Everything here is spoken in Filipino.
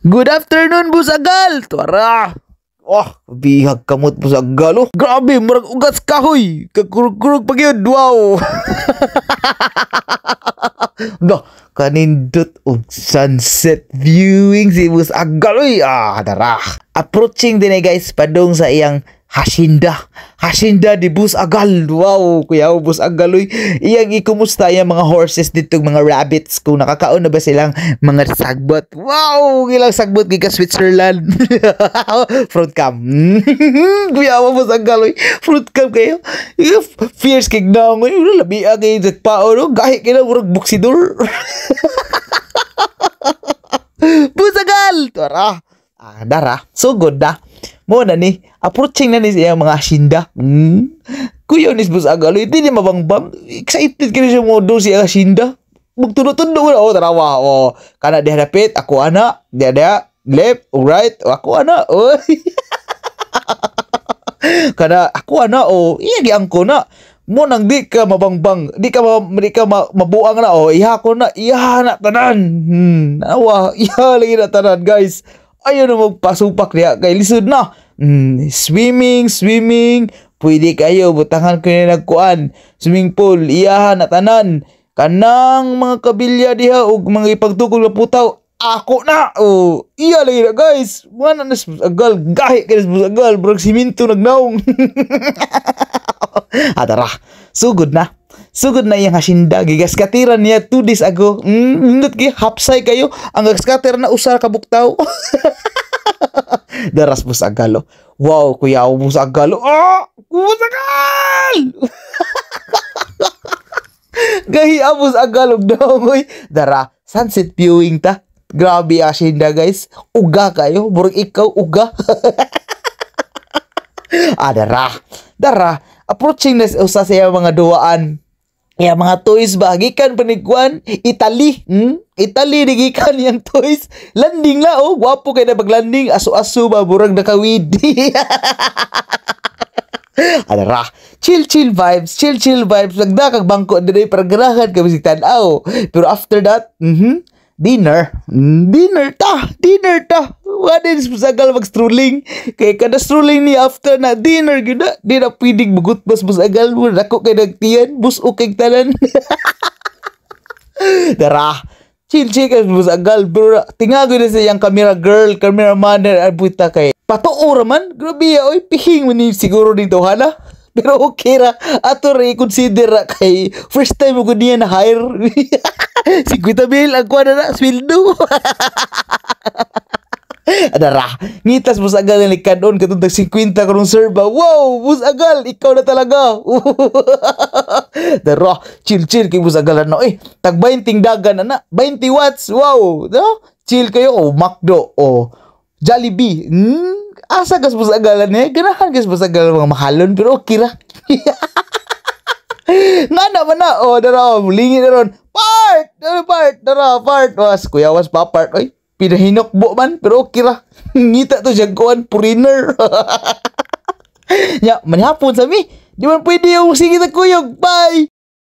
Good afternoon, Busagal! Tara! Oh, bihag kamot Busagal, oh. Grabe, murag ugas kahoy. Kakurug-kurug pag yun, wow! No, kanindot og sunset viewing si Busagal, oy. Tara. Approaching din guys, padung sa iyang Hacienda. Hacienda di Busagal. Wow, kuya Busagal, oy. Iyang ikumusta yung mga horses dito, mga rabbits, kung nakakaon na ba silang mga sagbot. Wow, ilang sagbot giga Switzerland. Fruit cam. Kuya Busagal, oy. Fruit cam kayo. Fierce kig na mo. Labi agay pao, no? Gahi kayo murag buksidor. Busagal! Tara. Dara. So good na. Mo na ni, approaching na ni siya mga Hacienda. Kuya ni Busagal, hindi ni mabangbang. Excited ka na siya mo doon siya Hacienda. Magtuno-tuno na. Oh, tarawa. Oh, kana di hadapit. Ako ana. Dia left, right. Ako ana. Oh. Kana ako ana. Oh, iya giang ko na. Mo nang di ka mabangbang. Di ka mabuang na. Oh, iya ko na. Iya na tanan. Awa. Iya lagi na tanan, guys. Ayaw na magpasupak niya kay lisod na. Swimming. Pwede kayo, butangan ko na nagkuan. Swimming pool, iyahan na tanan. Kanang mga kabilya diha o mga ipagtukol na putaw. Ako na! Oh, iya lagi na guys. Mga na agal, gahi ka na agal. Burag siminto nagnaong. Tara, sugod na. Sugod na yung Hacienda. Gigaskatiran niya 2 days ago. Nindot kayo, hapsay kayo. Ang gaskatiran na usar kabuktaw. Daras Busagal. Wow, kuya Busagal. Oh! Busagal! Gahi Busagal. Dara, sunset viewing ta. Grabe Hacienda guys. Uga kayo. Burag ikaw, uga. Dara. Approaching na usa sa mga duwaan. Ya mga toys ba gikan panigkuan Italy. Italy gikan yang toys. Landing la oh, gwapo kay na paglanding, aso-aso ba burag nakawidi. Adara, chill vibes. Nagda kag bangko diri para ganahan ka bisig tan-aw. Pero after that, dinner ta. Wala din Busagal mag-strolling. Kaya kada strolling niya after na dinner, gina, di na pwedeng magutbas Busagal mo. Ako kay nagtiyan, busok kay tanan. Dara, chill ka Busagal. Pero tingago na sa yung cameraman na abuta kay. Patuo raman, grabe ya, oy, pihing mo ni siguro dito, hala. Pero okay ra, ato rin consider ra kay first time mo ko niya na hire. 50 mil ang kuha na sweldo. Adara, ngitas Busagal ng likadon katong 50 karong serba. Wow, Busagal, ikaw na talaga. Dara, chill kay Busagal na. Tag 20 dagan na. 20 watts. Wow, no? Chill kayo. Oh, McDo. Oh, Jollibee. Asa gas Busagal na. Ganahan gas Busagal mga mahalon pero okay ra. Nga naman na. Oh, dara, lingin na ron. Part. Dara, part. Was, kuya was pa part. Oy, pinahinokbo man, pero okay ra. Ngita to jagoan, puriner. Ya, manihapon sa mi. Di man pwede yung sige na kuyog. Bye!